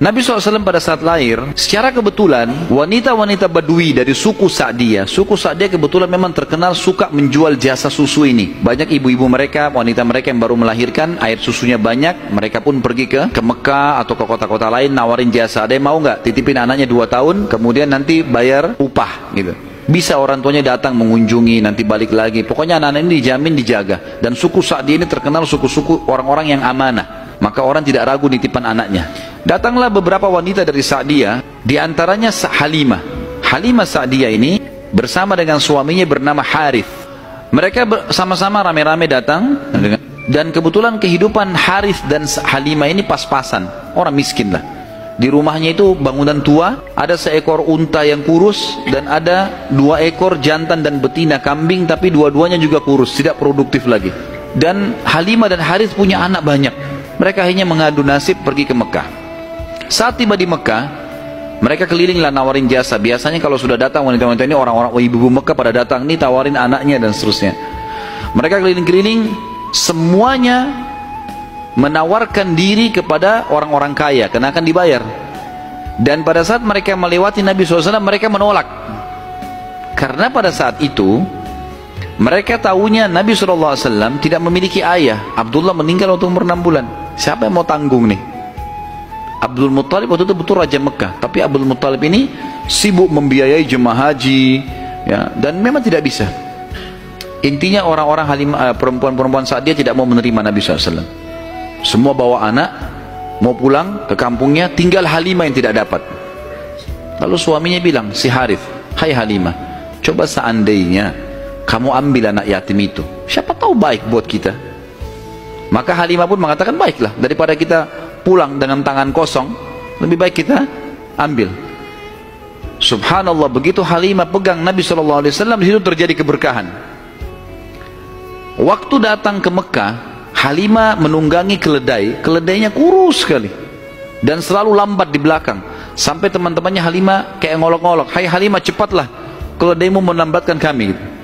Nabi SAW pada saat lahir, secara kebetulan wanita-wanita Badui dari suku Sa'diyah kebetulan memang terkenal suka menjual jasa susu ini. Banyak ibu-ibu mereka, wanita mereka yang baru melahirkan, air susunya banyak, mereka pun pergi ke Mekah atau ke kota-kota lain nawarin jasa. Ada yang mau nggak titipin anaknya 2 tahun, kemudian nanti bayar upah gitu. Bisa orang tuanya datang mengunjungi, nanti balik lagi. Pokoknya anak-anak ini dijamin dijaga. Dan suku Sa'diyah ini terkenal suku-suku orang-orang yang amanah. Maka orang tidak ragu nitipan anaknya. Datanglah beberapa wanita dari Sa'diyah, diantaranya Halimah. Halimah Sa'diyah ini bersama dengan suaminya bernama Harith. Mereka sama-sama rame-rame datang, dan kebetulan kehidupan Harith dan Halimah ini pas-pasan. Orang miskin lah. Di rumahnya itu bangunan tua, ada seekor unta yang kurus, dan ada 2 ekor jantan dan betina kambing, tapi dua-duanya juga kurus, tidak produktif lagi. Dan Halimah dan Harith punya anak banyak. Mereka hanya mengadu nasib pergi ke Mekah. Saat tiba di Mekah, mereka kelilinglah nawarin jasa. Biasanya kalau sudah datang wanita-wanita ini, orang-orang ibu-ibu Mekah pada datang nih, tawarin anaknya dan seterusnya. Mereka keliling-keliling, semuanya menawarkan diri kepada orang-orang kaya, karena akan dibayar. Dan pada saat mereka melewati Nabi SAW, mereka menolak. Karena pada saat itu mereka tahunya Nabi SAW tidak memiliki ayah. Abdullah meninggal waktu umur 6 bulan. Siapa yang mau tanggung nih? Abdul Muttalib waktu itu betul Raja Mekah, tapi Abdul Muttalib ini sibuk membiayai jemaah haji, ya, dan memang tidak bisa. Intinya orang-orang perempuan-perempuan saat dia tidak mau menerima Nabi SAW. Semua bawa anak, mau pulang ke kampungnya, tinggal Halimah yang tidak dapat. Lalu suaminya bilang, si Harith, hai Halimah, coba seandainya kamu ambil anak yatim itu, siapa tahu baik buat kita. Maka Halimah pun mengatakan, baiklah, daripada kita pulang dengan tangan kosong, lebih baik kita ambil. Subhanallah, begitu Halimah pegang Nabi SAW, di situ terjadi keberkahan. Waktu datang ke Mekah, Halimah menunggangi keledai, keledainya kurus sekali, dan selalu lambat di belakang. Sampai teman-temannya Halimah kayak ngolok-ngolok, hai Halimah, cepatlah, keledaimu melambatkan kami.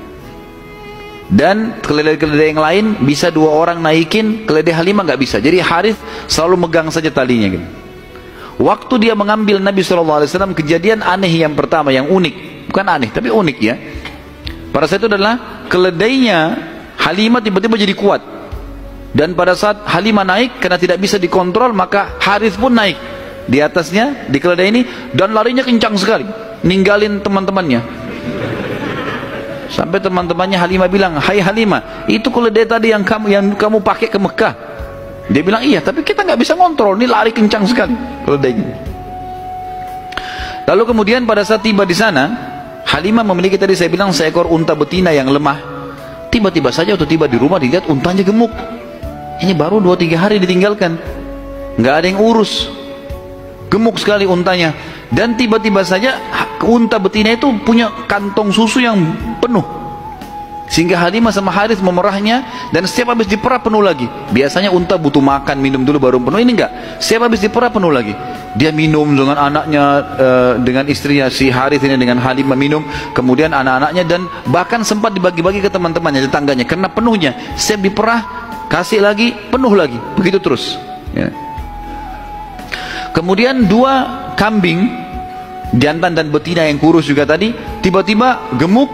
Dan keledai-keledai yang lain bisa 2 orang naikin, keledai Halimah nggak bisa. Jadi Harith selalu megang saja talinya gitu. Waktu dia mengambil Nabi SAW, kejadian aneh yang pertama, yang unik, bukan aneh tapi unik ya. Pada saat itu adalah keledainya Halimah tiba-tiba jadi kuat. Dan pada saat Halimah naik, karena tidak bisa dikontrol, maka Harith pun naik di atasnya, di keledai ini, dan larinya kencang sekali, ninggalin teman-temannya. Sampai teman-temannya Halimah bilang, hai Halimah, itu keledai tadi yang kamu pakai ke Mekah. Dia bilang, iya, tapi kita nggak bisa kontrol, ini lari kencang sekali keledainya. Lalu kemudian pada saat tiba di sana, Halimah memiliki tadi saya bilang seekor unta betina yang lemah. Tiba-tiba saja waktu tiba di rumah, dilihat untanya gemuk. Ini baru 2-3 hari ditinggalkan, nggak ada yang urus, gemuk sekali untanya. Dan tiba-tiba saja unta betina itu punya kantong susu yang penuh, sehingga Halimah sama Harith memerahnya, dan setiap habis diperah penuh lagi. Biasanya unta butuh makan, minum dulu baru penuh, ini enggak, setiap habis diperah penuh lagi. Dia minum dengan anaknya, dengan istrinya si Harith ini, dengan Halimah minum, kemudian anak-anaknya, dan bahkan sempat dibagi-bagi ke teman-temannya, tetangganya, karena penuhnya. Setiap diperah kasih lagi, penuh lagi, begitu terus ya. Kemudian 2 kambing, jantan dan betina yang kurus juga tadi, tiba-tiba gemuk,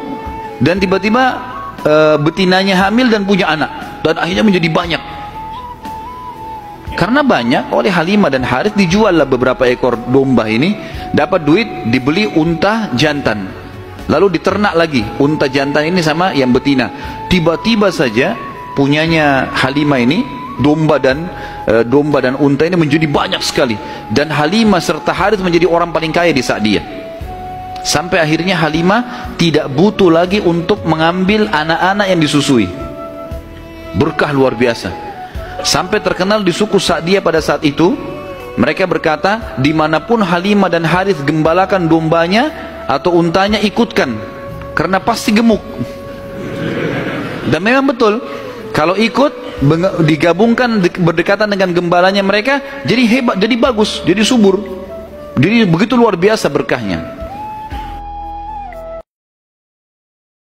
dan tiba-tiba betinanya hamil dan punya anak, dan akhirnya menjadi banyak. Karena banyak, oleh Halimah dan Harith dijual lah beberapa ekor domba ini, dapat duit, dibeli unta jantan, lalu diternak lagi unta jantan ini sama yang betina. Tiba-tiba saja punyanya Halimah ini, domba dan unta ini menjadi banyak sekali, dan Halimah serta Harith menjadi orang paling kaya di Sa'diyah. Sampai akhirnya Halimah tidak butuh lagi untuk mengambil anak-anak yang disusui. Berkah luar biasa. Sampai terkenal di suku Sa'diyah pada saat itu, mereka berkata, dimanapun Halimah dan Harith gembalakan dombanya atau untanya, ikutkan, karena pasti gemuk. Dan memang betul, kalau ikut digabungkan berdekatan dengan gembalanya mereka, jadi hebat, jadi bagus, jadi subur, jadi begitu luar biasa berkahnya.